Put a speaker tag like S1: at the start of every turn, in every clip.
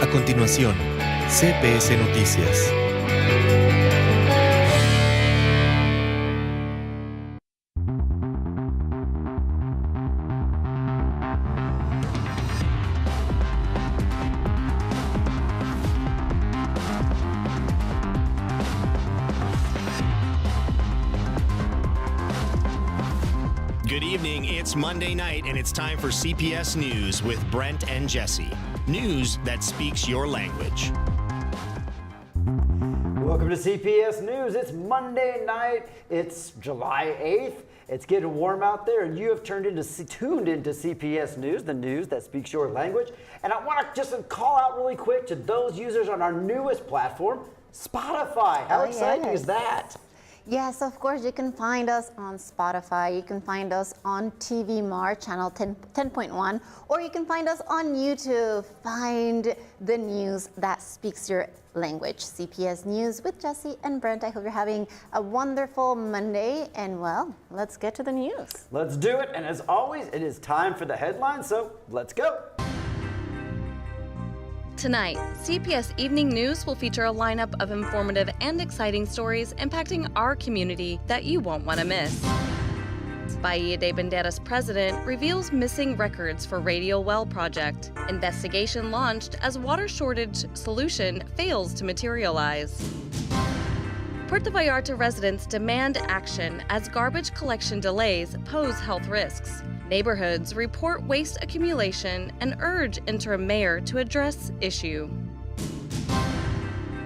S1: A continuación, CPS Noticias.
S2: Good evening. It's Monday night, and it's time for CPS News with Brent and Jesse. News that speaks your language.
S3: Welcome to CPS News. It's Monday night. It's July 8th. It's getting warm out there, and you have tuned into CPS News, the news that speaks your language. And I want to just call out really quick to those users on our newest platform, Spotify. How exciting is that?
S4: Yes, of course, you can find us on Spotify, you can find us on TV Mar, channel 10.1, or you can find us on YouTube. Find the news that speaks your language. CPS News with Jesse and Brent. I hope you're having a wonderful Monday, and well, let's get to the news.
S3: Let's do it, and as always, it is time for the headlines, so let's go.
S5: Tonight, CPS Evening News will feature a lineup of informative and exciting stories impacting our community that you won't want to miss. Bahía de Banderas president reveals missing records for Radio Well project. Investigation launched as water shortage solution fails to materialize. Puerto Vallarta residents demand action as garbage collection delays pose health risks. Neighborhoods report waste accumulation and urge interim mayor to address issue.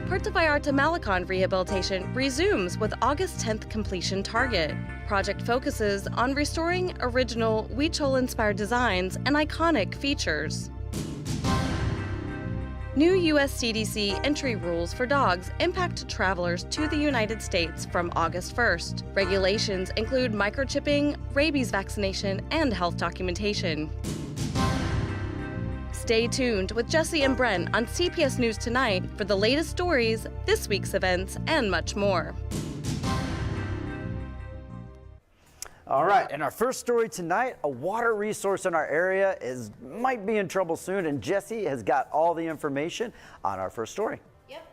S5: Puerto Vallarta Malon rehabilitation resumes with August 10th completion target. Project focuses on restoring original Huichol-inspired designs and iconic features. New U.S. CDC entry rules for dogs impact travelers to the United States from August 1st. Regulations include microchipping, rabies vaccination, and health documentation. Stay tuned with Jesse and Brent on CPS News Tonight for the latest stories, this week's events, and much more.
S3: All right, and our first story tonight, a water resource in our area might be in trouble soon, and Jesse has got all the information on our first story.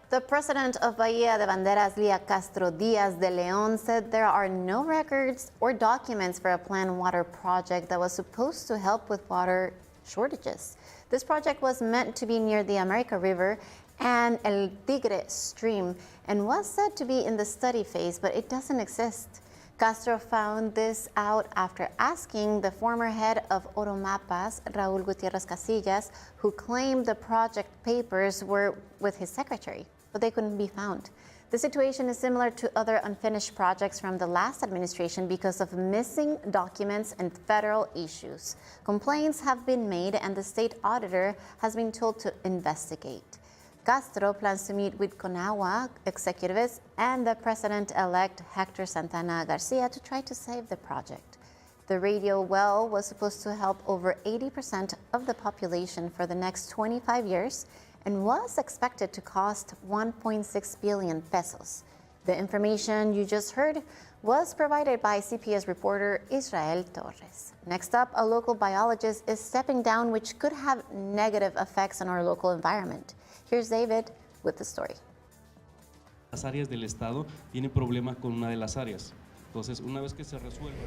S4: The president of Bahía de Banderas, Lía Castro Díaz de León, said there are no records or documents for a planned water project that was supposed to help with water shortages. This project was meant to be near the America River and El Tigre stream and was said to be in the study phase, but it doesn't exist. Castro found this out after asking the former head of Oromapas, Raúl Gutiérrez Casillas, who claimed the project papers were with his secretary, but they couldn't be found. The situation is similar to other unfinished projects from the last administration because of missing documents and federal issues. Complaints have been made and the state auditor has been told to investigate. Castro plans to meet with CONAGUA executives and the president-elect Hector Santana Garcia to try to save the project. The radio well was supposed to help over 80% of the population for the next 25 years and was expected to cost 1.6 billion pesos. The information you just heard was provided by CPS reporter Israel Torres. Next up, a local biologist is stepping down, which could have negative effects on our local environment. Here's David with the story.
S6: Las áreas del estado tienen problema con una de las áreas. Entonces, una vez que se resuelva.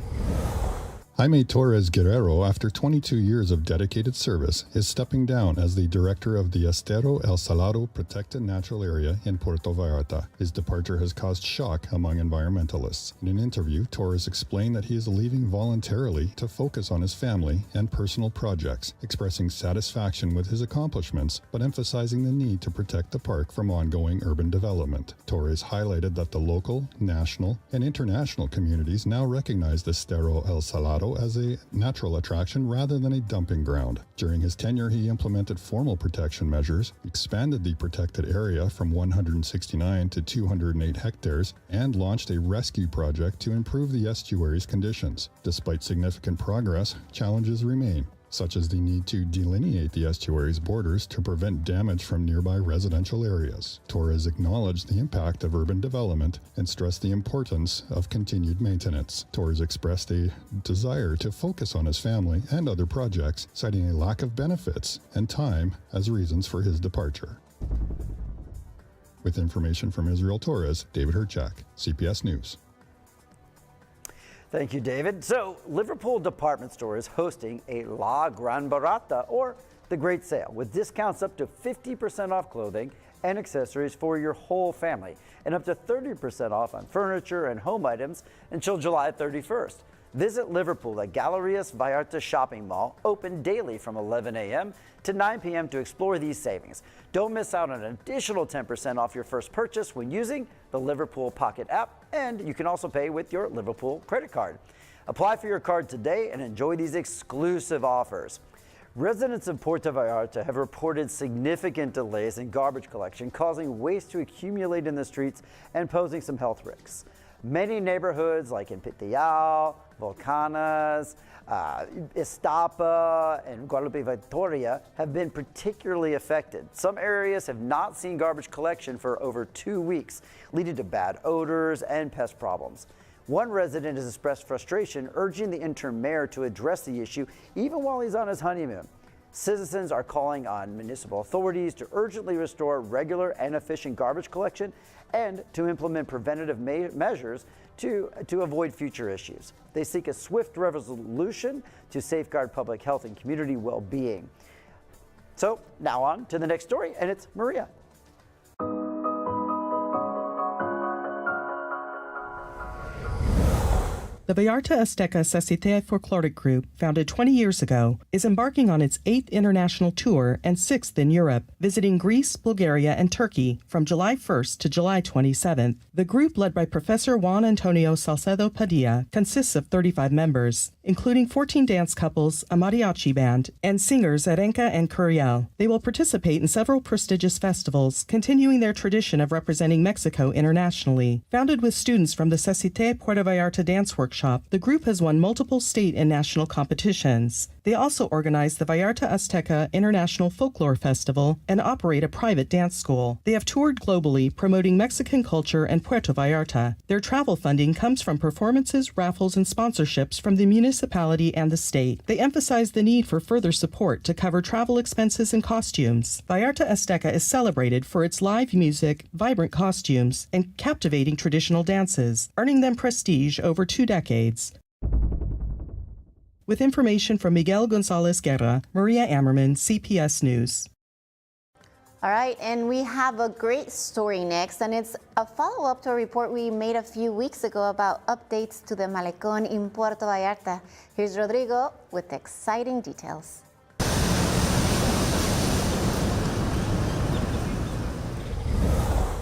S7: Jaime Torres Guerrero, after 22 years of dedicated service, is stepping down as the director of the Estero El Salado Protected Natural Area in Puerto Vallarta. His departure has caused shock among environmentalists. In an interview, Torres explained that he is leaving voluntarily to focus on his family and personal projects, expressing satisfaction with his accomplishments, but emphasizing the need to protect the park from ongoing urban development. Torres highlighted that the local, national, and international communities now recognize the Estero El Salado as a natural attraction rather than a dumping ground. During his tenure, he implemented formal protection measures, expanded the protected area from 169 to 208 hectares, and launched a rescue project to improve the estuary's conditions. Despite significant progress, challenges remain. such as the need to delineate the estuary's borders to prevent damage from nearby residential areas. Torres acknowledged the impact of urban development and stressed the importance of continued maintenance. Torres expressed a desire to focus on his family and other projects, citing a lack of benefits and time as reasons for his departure. With information from Israel Torres, David Herchak, CPS News.
S3: Thank you, David. So, Liverpool department store is hosting a La Gran Barata, or the Great Sale, with discounts up to 50% off clothing and accessories for your whole family, and up to 30% off on furniture and home items until July 31st. Visit Liverpool at Galerías Vallarta Shopping Mall, open daily from 11 a.m. to 9 p.m. to explore these savings. Don't miss out on an additional 10% off your first purchase when using the Liverpool Pocket app, and you can also pay with your Liverpool credit card. Apply for your card today and enjoy these exclusive offers. Residents of Puerto Vallarta have reported significant delays in garbage collection, causing waste to accumulate in the streets and posing some health risks. Many neighborhoods like in Pitillao, Volcanas, Estapa, and Guadalupe Victoria have been particularly affected. Some areas have not seen garbage collection for over 2 weeks, leading to bad odors and pest problems. One resident has expressed frustration, urging the interim mayor to address the issue even while he's on his honeymoon. Citizens are calling on municipal authorities to urgently restore regular and efficient garbage collection and to implement preventative measures to avoid future issues. They seek a swift resolution to safeguard public health and community well-being. So now on to the next story, and it's Maria.
S8: The Vallarta Azteca Societe Folkloric Group, founded 20 years ago, is embarking on its 8th international tour and 6th in Europe, visiting Greece, Bulgaria, and Turkey from July 1st to July 27th. The group, led by Professor Juan Antonio Salcedo Padilla, consists of 35 members, including 14 dance couples, a mariachi band, and singers Arenca and Curiel. They will participate in several prestigious festivals, continuing their tradition of representing Mexico internationally. Founded with students from the Societe Puerto Vallarta Dance Workshop, the group has won multiple state and national competitions. They also organize the Vallarta Azteca International Folklore Festival and operate a private dance school. They have toured globally, promoting Mexican culture and Puerto Vallarta. Their travel funding comes from performances, raffles, and sponsorships from the municipality and the state. They emphasize the need for further support to cover travel expenses and costumes. Vallarta Azteca is celebrated for its live music, vibrant costumes, and captivating traditional dances, earning them prestige over 2 decades. With information from Miguel Gonzalez Guerra, Maria Ammerman, CPS News.
S4: All right, and we have a great story next, and it's a follow-up to a report we made a few weeks ago about updates to the Malecón in Puerto Vallarta. Here's Rodrigo with exciting details.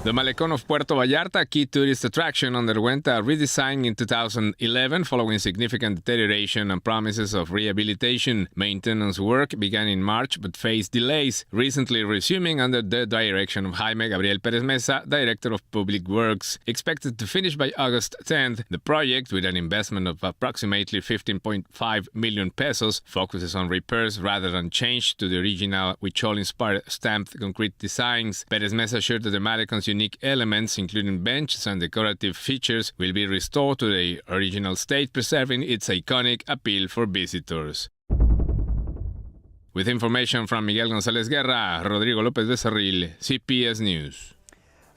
S9: The Malecón of Puerto Vallarta, a key tourist attraction, underwent a redesign in 2011 following significant deterioration and promises of rehabilitation. Maintenance work began in March but faced delays, recently resuming under the direction of Jaime Gabriel Pérez Mesa, Director of Public Works. Expected to finish by August 10th, the project, with an investment of approximately 15.5 million pesos, focuses on repairs rather than change to the original Huichol-inspired stamped concrete designs. Pérez Mesa assured that the Malecon's unique elements, including benches and decorative features, will be restored to the original state, preserving its iconic appeal for visitors. With information from Miguel González Guerra, Rodrigo López Becerril, CPS News.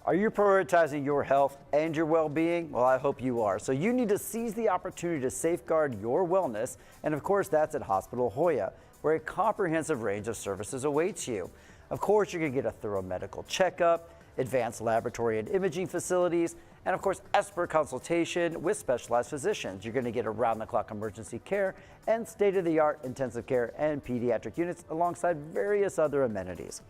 S3: Are you prioritizing your health and your well-being? Well, I hope you are. So you need to seize the opportunity to safeguard your wellness, and of course that's at Hospital Hoya, where a comprehensive range of services awaits you. Of course, you're going to get a thorough medical checkup, advanced laboratory and imaging facilities, and of course, expert consultation with specialized physicians. You're going to get around-the-clock emergency care and state-of-the-art intensive care and pediatric units alongside various other amenities.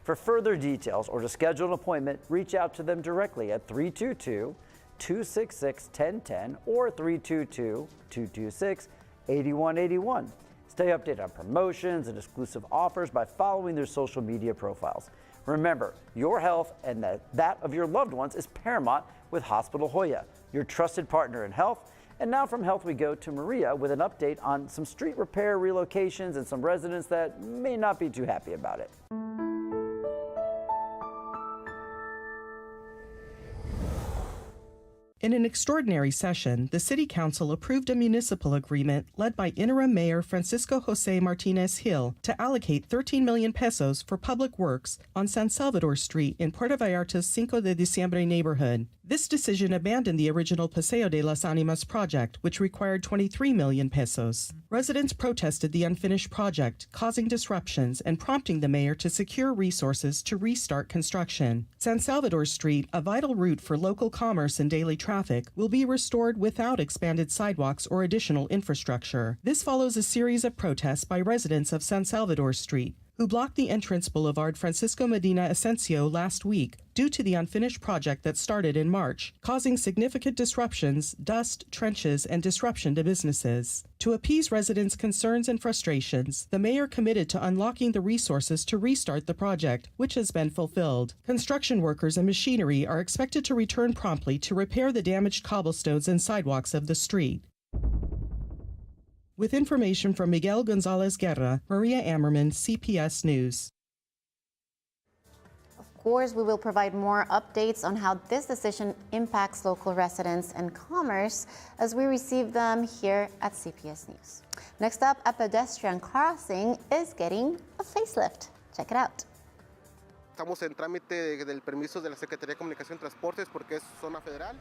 S3: For further details or to schedule an appointment, reach out to them directly at 322-266-1010 or 322-226-8181. Stay updated on promotions and exclusive offers by following their social media profiles. Remember, your health and that of your loved ones is paramount with Hospital Hoya, your trusted partner in health And now from health, we go to Maria with an update on some street repair relocations and some residents that may not be too happy about it.
S8: In an extraordinary session, the City Council approved a municipal agreement led by Interim Mayor Francisco Jose Martinez Gil to allocate 13 million pesos for public works on San Salvador Street in Puerto Vallarta's Cinco de Diciembre neighborhood. This decision abandoned the original Paseo de las Animas project, which required 23 million pesos. Residents protested the unfinished project, causing disruptions and prompting the mayor to secure resources to restart construction. San Salvador Street, a vital route for local commerce and daily traffic, will be restored without expanded sidewalks or additional infrastructure. This follows a series of protests by residents of San Salvador Street, who blocked the entrance boulevard Francisco Medina Asensio last week due to the unfinished project that started in March, causing significant disruptions, dust, trenches, and disruption to businesses. To appease residents' concerns and frustrations, the mayor committed to unlocking the resources to restart the project, which has been fulfilled. Construction workers and machinery are expected to return promptly to repair the damaged cobblestones and sidewalks of the street. With information from Miguel Gonzalez Guerra, Maria Ammerman, CPS News.
S4: Of course, we will provide more updates on how this decision impacts local residents and commerce as we receive them here at CPS News. Next up, a pedestrian crossing is getting a facelift. Check it out.
S10: Estamos en trámite del permiso de la Secretaría de Comunicación y Transportes porque es zona federal.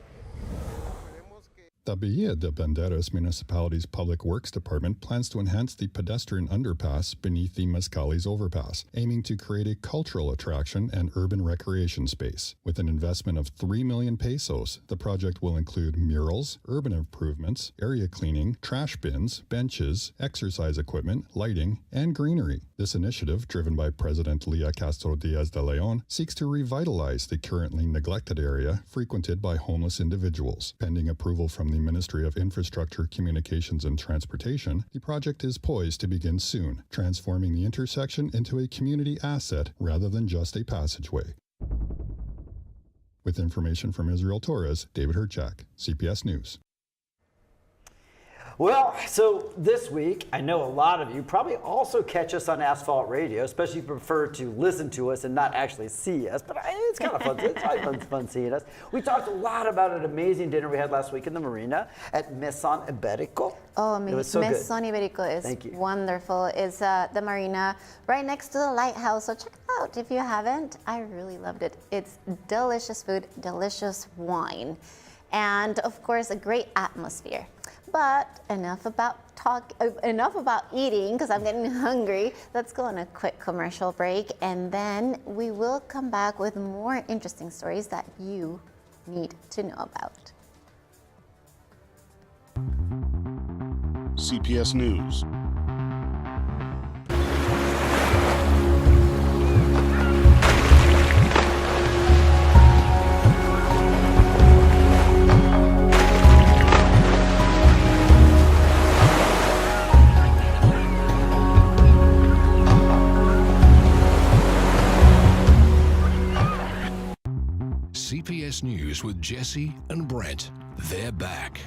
S7: The Bahía de Banderas Municipality's Public Works Department plans to enhance the pedestrian underpass beneath the Mezcales overpass, aiming to create a cultural attraction and urban recreation space. With an investment of 3 million pesos, the project will include murals, urban improvements, area cleaning, trash bins, benches, exercise equipment, lighting, and greenery. This initiative, driven by President Lía Castro Díaz de León, seeks to revitalize the currently neglected area frequented by homeless individuals. Pending approval from the Ministry of Infrastructure, Communications and Transportation, the project is poised to begin soon, transforming the intersection into a community asset rather than just a passageway. With information from Israel Torres, David Herchak, CPS News.
S3: Well, so this week, I know a lot of you probably also catch us on Asphalt Radio, especially if you prefer to listen to us and not actually see us, but it's kind of fun. It's always fun seeing us. We talked a lot about an amazing dinner we had last week in the marina at Missan Abe.
S4: Oh,
S3: it was so good.
S4: Missan Abe is wonderful. It's the marina right next to the lighthouse, so check it out if you haven't. I really loved it. It's delicious food, delicious wine, and of course, a great atmosphere. But enough about eating, because I'm getting hungry. Let's go on a quick commercial break, and then we will come back with more interesting stories that you need to know about.
S11: CPS News.
S12: CPS News with Jesse and Brent. They're back.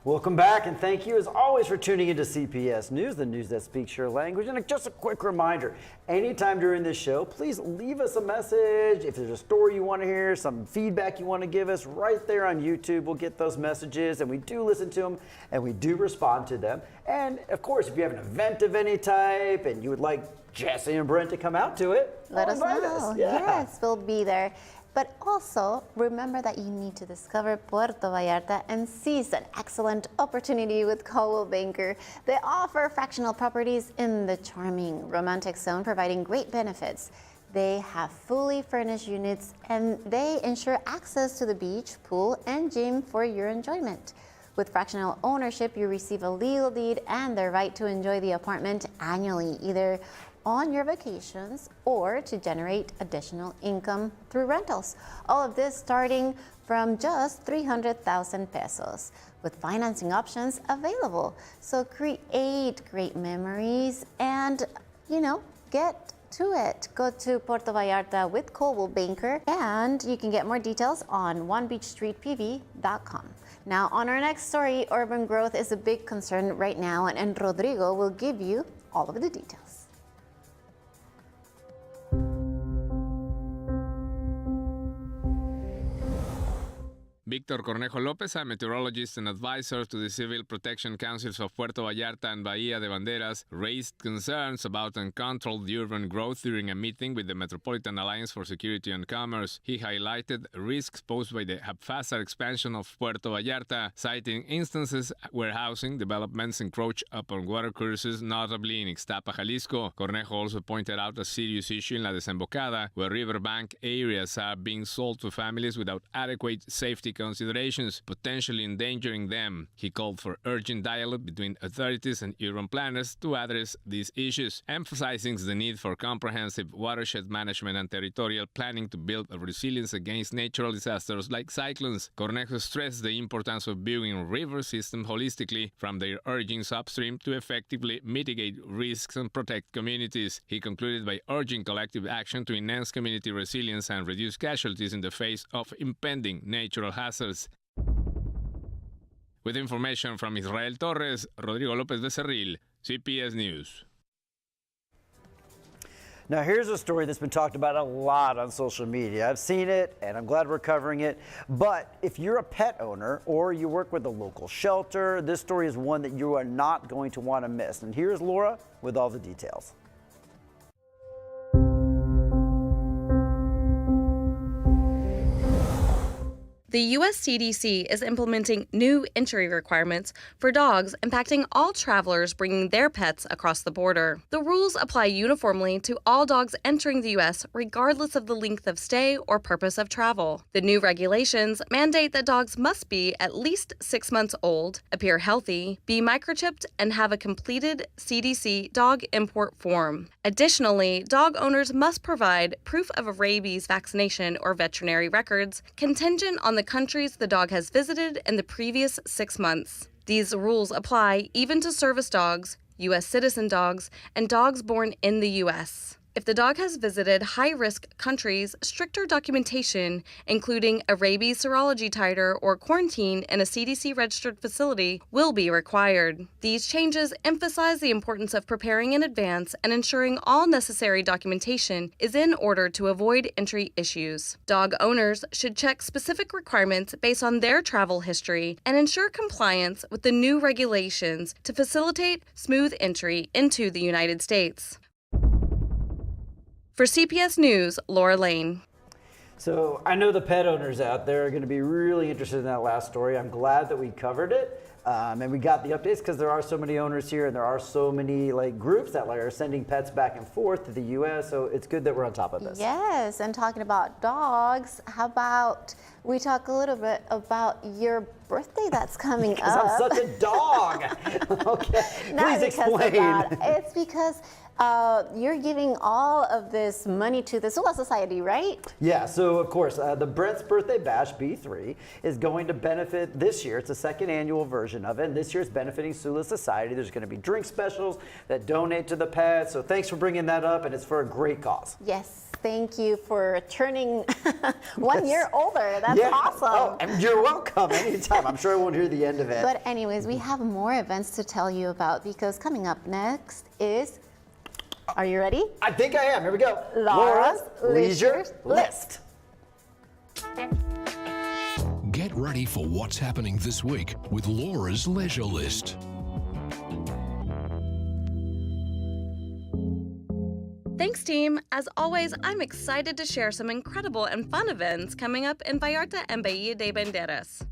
S3: Welcome back, and thank you as always for tuning into CPS News, the news that speaks your language. And just a quick reminder, anytime during this show, please leave us a message. If there's a story you want to hear, some feedback you want to give us, right there on YouTube, we'll get those messages, and we do listen to them, and we do respond to them. And of course, if you have an event of any type and you would like Jesse and Brent to come out to it,
S4: let us know.
S3: Yeah.
S4: Yes, we'll be there. But also, remember that you need to discover Puerto Vallarta and seize an excellent opportunity with Coldwell Banker. They offer fractional properties in the charming romantic zone, providing great benefits. They have fully furnished units, and they ensure access to the beach, pool, and gym for your enjoyment. With fractional ownership, you receive a legal deed and the right to enjoy the apartment annually, either on your vacations or to generate additional income through rentals. All of this starting from just 300,000 pesos with financing options available. So create great memories and, get to it. Go to Puerto Vallarta with Coldwell Banker, and you can get more details on onebeachstreetpv.com. Now, on our next story, urban growth is a big concern right now, and Rodrigo will give you all of the details.
S9: Víctor Cornejo López, a meteorologist and advisor to the Civil Protection Councils of Puerto Vallarta and Bahía de Banderas, raised concerns about uncontrolled urban growth during a meeting with the Metropolitan Alliance for Security and Commerce. He highlighted risks posed by the haphazard expansion of Puerto Vallarta, citing instances where housing developments encroach upon water courses, notably in Ixtapa, Jalisco. Cornejo also pointed out a serious issue in La Desembocada, where riverbank areas are being sold to families without adequate safety considerations, potentially endangering them. He called for urgent dialogue between authorities and urban planners to address these issues, emphasizing the need for comprehensive watershed management and territorial planning to build a resilience against natural disasters like cyclones. Cornejo stressed the importance of viewing river systems holistically, from their origins upstream to effectively mitigate risks and protect communities. He concluded by urging collective action to enhance community resilience and reduce casualties in the face of impending natural hazards. With information from Israel Torres, Rodrigo López Becerril, CPS News.
S3: Now, here's a story that's been talked about a lot on social media. I've seen it, and I'm glad we're covering it. But if you're a pet owner or you work with a local shelter, this story is one that you are not going to want to miss. And here's Laura with all the details.
S5: The U.S. CDC is implementing new entry requirements for dogs, impacting all travelers bringing their pets across the border. The rules apply uniformly to all dogs entering the U.S., regardless of the length of stay or purpose of travel. The new regulations mandate that dogs must be at least 6 months old, appear healthy, be microchipped, and have a completed CDC dog import form. Additionally, dog owners must provide proof of a rabies vaccination or veterinary records, contingent on the countries the dog has visited in the previous 6 months. These rules apply even to service dogs, U.S. citizen dogs, and dogs born in the U.S. If the dog has visited high-risk countries, stricter documentation, including a rabies serology titer or quarantine in a CDC-registered facility, will be required. These changes emphasize the importance of preparing in advance and ensuring all necessary documentation is in order to avoid entry issues. Dog owners should check specific requirements based on their travel history and ensure compliance with the new regulations to facilitate smooth entry into the United States. For CPS News, Laura Lane.
S3: So I know the pet owners out there are going to be really interested in that last story. I'm glad that we covered it. And we got the updates because there are so many owners here and there are so many groups that are sending pets back and forth to the U.S. So it's good that we're on top of this.
S4: Yes, and talking about dogs, how about we talk a little bit about your birthday that's coming up?
S3: Because I'm such a dog. Okay, please explain.
S4: It's because you're giving all of this money to the Sula Society, right? Yeah,
S3: so of course, the Brent's Birthday Bash B3 is going to benefit this year. It's the second annual version of it. And this year it's benefiting Sula Society. There's going to be drink specials that donate to the pets. So thanks for bringing that up, and it's for a great cause.
S4: Yes. Thank you for turning 1 year older. That's awesome.
S3: Oh, and you're welcome anytime. I'm sure I won't hear the end of it.
S4: But anyways, we have more events to tell you about because coming up next is, are you ready?
S3: I think I am. Here we go.
S4: Laura's Leisure List.
S12: Get ready for what's happening this week with Laura's Leisure List.
S5: Thanks, team. As always, I'm excited to share some incredible and fun events coming up in Vallarta and Bahía de Banderas.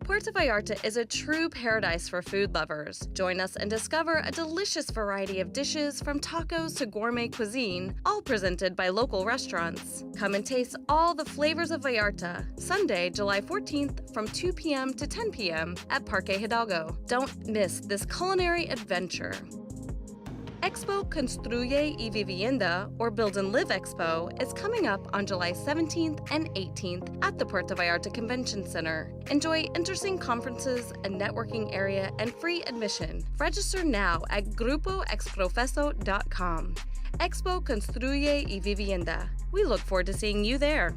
S5: Puerto Vallarta is a true paradise for food lovers. Join us and discover a delicious variety of dishes from tacos to gourmet cuisine, all presented by local restaurants. Come and taste all the flavors of Vallarta, Sunday, July 14th from 2 p.m. to 10 p.m. at Parque Hidalgo. Don't miss this culinary adventure. Expo Construye y Vivienda, or Build and Live Expo, is coming up on July 17th and 18th at the Puerto Vallarta Convention Center. Enjoy interesting conferences, a networking area, and free admission. Register now at grupoexprofeso.com. Expo Construye y Vivienda. We look forward to seeing you there.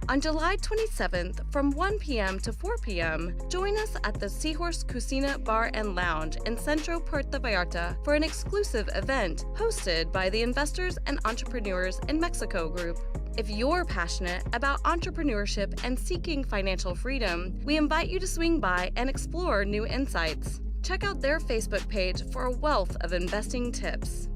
S5: On July 27th, from 1 p.m. to 4 p.m., join us at the Seahorse Cucina Bar and Lounge in Centro Puerto Vallarta for an exclusive event hosted by the Investors and Entrepreneurs in Mexico Group. If you're passionate about entrepreneurship and seeking financial freedom, we invite you to swing by and explore new insights. Check out their Facebook page for a wealth of investing tips.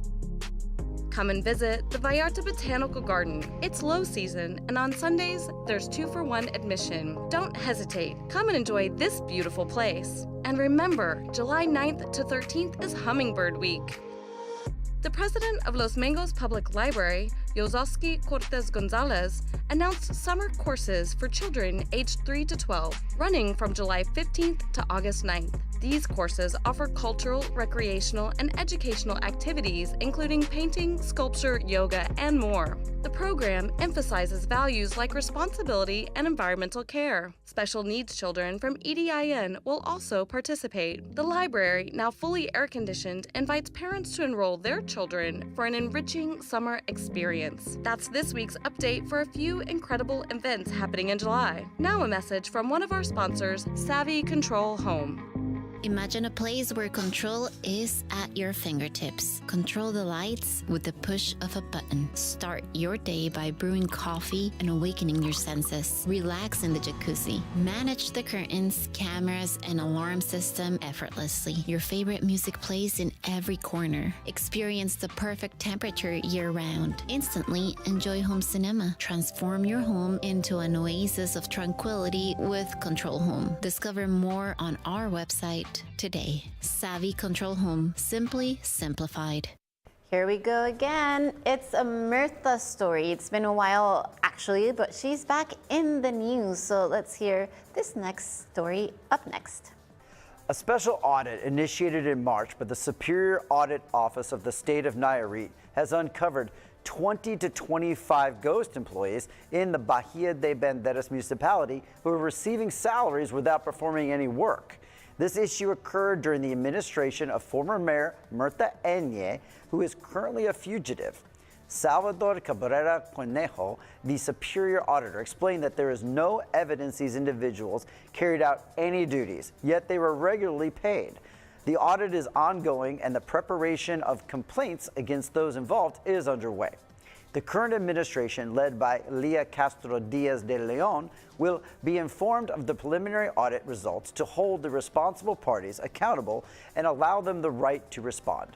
S5: Come and visit the Vallarta Botanical Garden. It's low season, and on Sundays, there's 2-for-1 admission. Don't hesitate. Come and enjoy this beautiful place. And remember, July 9th to 13th is Hummingbird Week. The president of Los Mangos Public Library, Yozoski Cortez Gonzalez, announced summer courses for children aged 3 to 12, running from July 15th to August 9th. These courses offer cultural, recreational, and educational activities, including painting, sculpture, yoga, and more. The program emphasizes values like responsibility and environmental care. Special needs children from EDIN will also participate. The library, now fully air-conditioned, invites parents to enroll their children for an enriching summer experience. That's this week's update for a few incredible events happening in July. Now a message from one of our sponsors, Savvy Control Home.
S11: Imagine a place where control is at your fingertips. Control the lights with the push of a button. Start your day by brewing coffee and awakening your senses. Relax in the jacuzzi. Manage the curtains, cameras, and alarm system effortlessly. Your favorite music plays in every corner. Experience the perfect temperature year-round. Instantly enjoy home cinema. Transform your home into an oasis of tranquility with Control Home. Discover more on our website today. Savvy Control Home, simply simplified.
S4: Here we go again. It's a Mirtha story. It's been a while actually, but she's back in the news. So let's hear this next story up next.
S3: A special audit initiated in March by the Superior Audit Office of the state of Nayarit has uncovered 20 to 25 ghost employees in the Bahía de Banderas municipality who are receiving salaries without performing any work. This issue occurred during the administration of former Mayor Mirtha Abe, who is currently a fugitive. Salvador Cabrera Conejo, the Superior Auditor, explained that there is no evidence these individuals carried out any duties, yet they were regularly paid. The audit is ongoing and the preparation of complaints against those involved is underway. The current administration, led by Lía Castro Díaz de León, will be informed of the preliminary audit results to hold the responsible parties accountable and allow them the right to respond.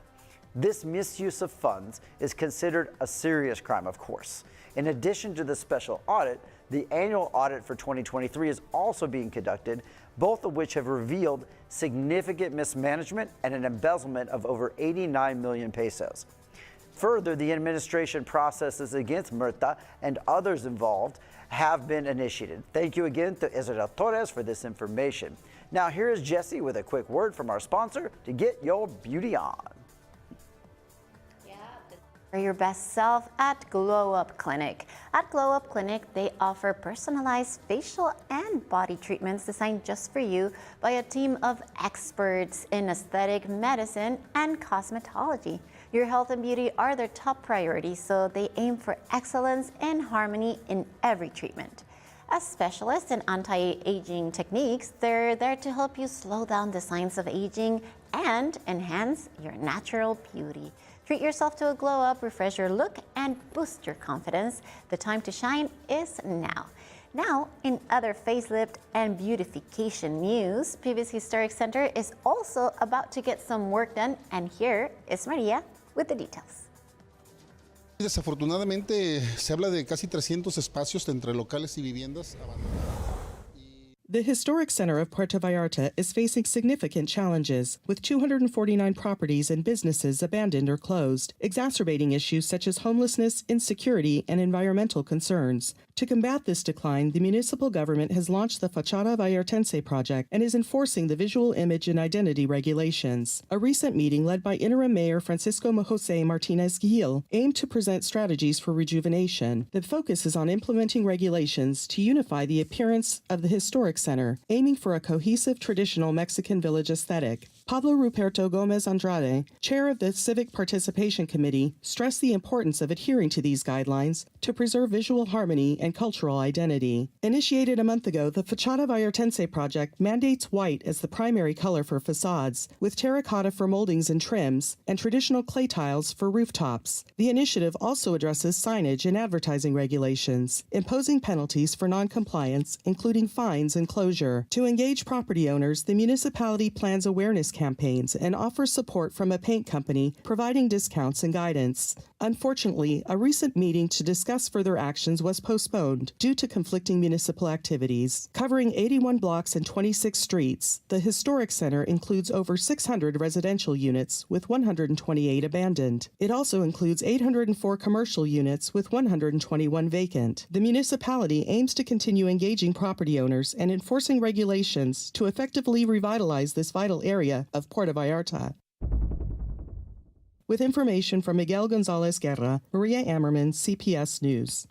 S3: This misuse of funds is considered a serious crime, of course. In addition to the special audit, the annual audit for 2023 is also being conducted, both of which have revealed significant mismanagement and an embezzlement of over 89 million pesos. Further, the administration processes against Mirtha and others involved have been initiated. Thank you again to Israel Torres for this information. Now here is Jesse with a quick word from our sponsor to get your beauty on.
S4: Your best self at Glow Up Clinic. At Glow Up Clinic, they offer personalized facial and body treatments designed just for you by a team of experts in aesthetic medicine and cosmetology. Your health and beauty are their top priority, so they aim for excellence and harmony in every treatment. As specialists in anti-aging techniques, they're there to help you slow down the signs of aging and enhance your natural beauty. Treat yourself to a glow up, refresh your look, and boost your confidence. The time to shine is now. Now, in other facelift and beautification news, PB's Historic Center is also about to get some work done, and here is Maria with the details.
S13: Desafortunadamente se habla de casi 300 espacios entre locales y viviendas abandonados.
S8: The Historic Center of Puerto Vallarta is facing significant challenges, with 249 properties and businesses abandoned or closed, exacerbating issues such as homelessness, insecurity, and environmental concerns. To combat this decline, the municipal government has launched the Fachada Vallartense project and is enforcing the visual image and identity regulations. A recent meeting led by Interim Mayor Francisco Jose Martinez Gil aimed to present strategies for rejuvenation. The focus is on implementing regulations to unify the appearance of the Historic Center, aiming for a cohesive traditional Mexican village aesthetic. Pablo Ruperto Gomez Andrade, chair of the Civic Participation Committee, stressed the importance of adhering to these guidelines to preserve visual harmony and cultural identity. Initiated a month ago, the Fachada Vallartense project mandates white as the primary color for facades, with terracotta for moldings and trims, and traditional clay tiles for rooftops. The initiative also addresses signage and advertising regulations, imposing penalties for non-compliance, including fines and closure. To engage property owners, the municipality plans awareness campaigns and offers support from a paint company, providing discounts and guidance. Unfortunately, a recent meeting to discuss further actions was postponed due to conflicting municipal activities. Covering 81 blocks and 26 streets, the historic center includes over 600 residential units, with 128 abandoned. It also includes 804 commercial units, with 121 vacant. The municipality aims to continue engaging property owners and enforcing regulations to effectively revitalize this vital area of Puerto Vallarta. With information from Miguel Gonzalez Guerra, Maria Ammerman, CPS News.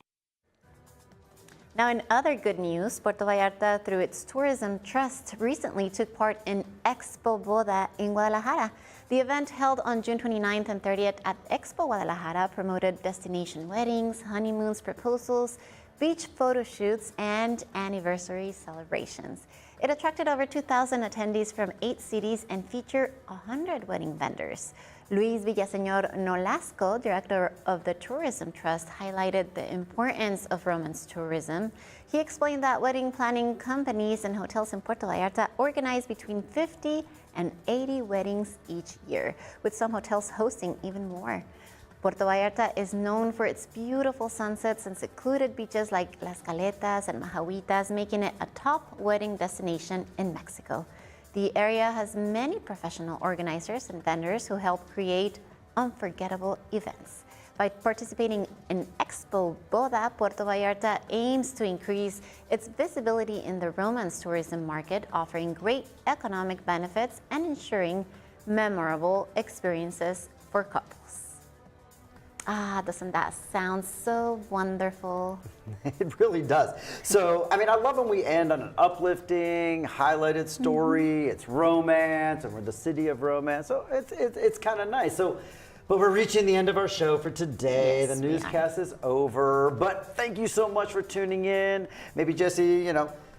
S4: Now, in other good news, Puerto Vallarta, through its tourism trust, recently took part in Expo Boda in Guadalajara. The event, held on June 29th and 30th at Expo Guadalajara, promoted destination weddings, honeymoons, proposals, beach photo shoots, and anniversary celebrations. It attracted over 2,000 attendees from 8 cities and featured 100 wedding vendors. Luis Villaseñor Nolasco, director of the Tourism Trust, highlighted the importance of romance tourism. He explained that wedding planning companies and hotels in Puerto Vallarta organize between 50 and 80 weddings each year, with some hotels hosting even more. Puerto Vallarta is known for its beautiful sunsets and secluded beaches like Las Caletas and Majahuitas, making it a top wedding destination in Mexico. The area has many professional organizers and vendors who help create unforgettable events. By participating in Expo Boda, Puerto Vallarta aims to increase its visibility in the romance tourism market, offering great economic benefits and ensuring memorable experiences for couples. Doesn't that sound so wonderful?
S3: It really does. So, I mean, I love when we end on an uplifting, highlighted story. It's romance, and we're the city of romance. So it's kind of nice. So, but we're reaching the end of our show for today.
S4: Yes,
S3: the newscast is over. But thank you so much for tuning in. Maybe Jesse,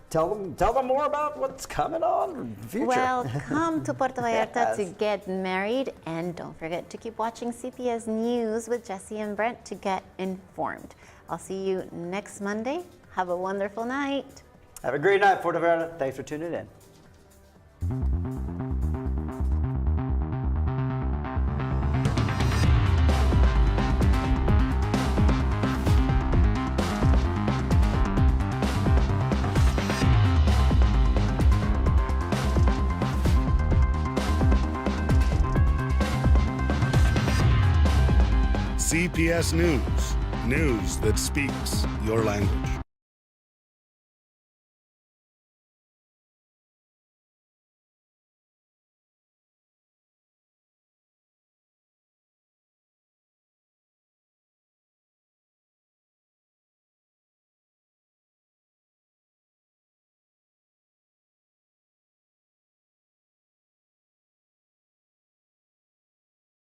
S3: tell them more about what's coming on in the future.
S4: Well, come to Puerto Vallarta
S3: Yes.
S4: to get married, and don't forget to keep watching CPS News with Jesse and Brent to get informed. I'll see you next Monday. Have a wonderful night.
S3: Have a great night, Puerto Vallarta. Thanks for tuning in.
S14: CPS News, news that speaks your language.